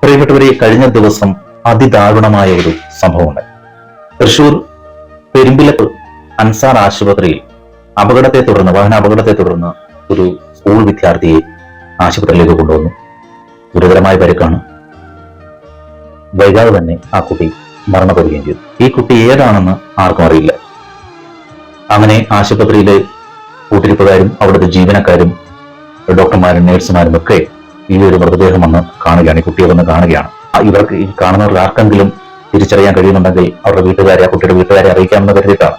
പ്രിയപ്പെട്ടവരെ, കഴിഞ്ഞ ദിവസം അതിദാരുണമായ ഒരു സംഭവമുണ്ട്. തൃശൂർ പെരുമ്പിലത്ത് അൻസാർ ആശുപത്രിയിൽ വാഹനാപകടത്തെ തുടർന്ന് ഒരു സ്കൂൾ വിദ്യാർത്ഥിയെ ആശുപത്രിയിലേക്ക് കൊണ്ടുവന്നു. ഗുരുതരമായ പരിക്കാണ്. വൈകാതെ തന്നെ ആ കുട്ടി മരണപ്പെടുകയും ചെയ്തു. ഈ കുട്ടി ഏതാണെന്ന് ആർക്കും അറിയില്ല. അങ്ങനെ ആശുപത്രിയിലെ കൂട്ടിരിപ്പുകാരും അവിടുത്തെ ജീവനക്കാരും ഡോക്ടർമാരും നേഴ്സുമാരും ഒക്കെ ഈ ഒരു മൃതദേഹം വന്ന് കാണുകയാണ്. ഈ കുട്ടിയെ വന്ന് കാണുകയാണ്. ഇവർക്ക് ഈ കാണുന്നവർക്ക് ആർക്കെങ്കിലും തിരിച്ചറിയാൻ കഴിയുന്നുണ്ടെങ്കിൽ അവരുടെ വീട്ടുകാരെ, ആ കുട്ടിയുടെ വീട്ടുകാരെ അറിയിക്കാമെന്ന് കരുതിയിട്ടാണ്.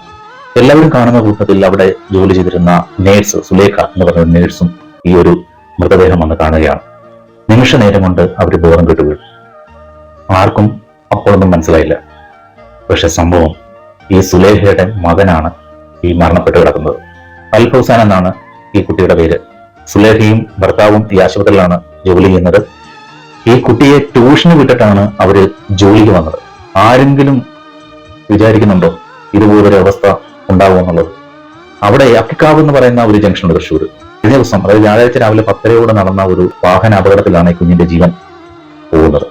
എല്ലാവരും കാണുന്ന കൂട്ടത്തിൽ അവിടെ ജോലി ചെയ്തിരുന്ന നേഴ്സ് സുലേഖ എന്ന് പറയുന്ന നേഴ്സും ഈ ഒരു മൃതദേഹം വന്ന് കാണുകയാണ്. നിമിഷ നേരം കൊണ്ട് അവർ ബോധം കെട്ടു വീഴും. ആർക്കും അപ്പോഴൊന്നും മനസ്സിലായില്ല. പക്ഷെ സംഭവം ഈ സുലേഖയുടെ മകനാണ് ഈ മരണപ്പെട്ട് കിടക്കുന്നത്. അൽഫൗസാൻ എന്നാണ് ഈ കുട്ടിയുടെ പേര്. സുലേഖയും ഭർത്താവും ഈ ആശുപത്രിയിലാണ് ജോലി ചെയ്യുന്നത്. ഈ കുട്ടിയെ ട്യൂഷന് വിട്ടിട്ടാണ് അവര് ജോലിക്ക് വന്നത്. ആരെങ്കിലും വിചാരിക്കുന്നുണ്ടോ ഇതുപോലൊരു അവസ്ഥ ഉണ്ടാവുമെന്നുള്ളത്? അവിടെ അക്കിക്കാവ് എന്ന് പറയുന്ന ഒരു ജംഗ്ഷനുണ്ട് തൃശ്ശൂർ. കഴിഞ്ഞ ദിവസം, അതായത് വ്യാഴാഴ്ച രാവിലെ 10:30 നടന്ന ഒരു വാഹന അപകടത്തിലാണ് ഈ കുഞ്ഞിന്റെ ജീവൻ പോകുന്നത്.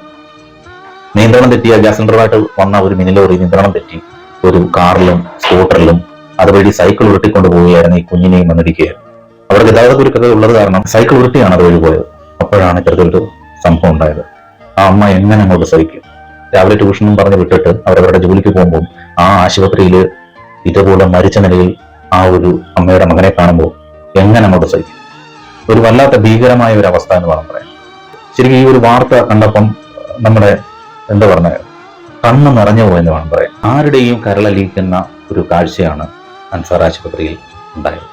നിയന്ത്രണം തെറ്റിയ ഗ്യാസ് സിലിണ്ടറുമായിട്ട് വന്ന ഒരു മിനി ലോറി നിയന്ത്രണം തെറ്റി ഒരു കാറിലും സ്കൂട്ടറിലും അതുവഴി സൈക്കിൾ ഉരുട്ടിക്കൊണ്ട് പോവുകയായിരുന്നു ഈ കുഞ്ഞിനെയും വന്നിരിക്കുകയായിരുന്നു. അവിടെ ഗതാഗത കുരുക്കത ഉള്ളത് കാരണം സൈക്കിൾ ഉരുട്ടിയാണ് അതുവഴി പോയത്. അപ്പോഴാണ് ഇത്തരത്തിലൊരു സംഭവം ഉണ്ടായത്. ആ അമ്മ എങ്ങനെ അങ്ങോട്ട് സഹിക്കും? രാവിലെ ട്യൂഷനും പറഞ്ഞ് വിട്ടിട്ട് അവരവരുടെ ജോലിക്ക് പോകുമ്പോൾ ആ ആശുപത്രിയിൽ ഇതുപോലെ മരിച്ച നിലയിൽ ആ ഒരു അമ്മയുടെ മകനെ കാണുമ്പോൾ എങ്ങനെ അങ്ങോട്ട് സഹിക്കും? ഒരു വല്ലാത്ത ഭീകരമായ ഒരു അവസ്ഥ എന്ന് വേണം പറയാൻ. ശരിക്കും ഈ ഒരു വാർത്ത കണ്ടപ്പം നമ്മുടെ കണ്ണ് നിറഞ്ഞു പോയെന്ന് വേണം പറയാൻ. ആരുടെയും കരളലിയിക്കുന്ന ഒരു കാഴ്ചയാണ് അൻസാർ ആശുപത്രിയിൽ ഉണ്ടായത്.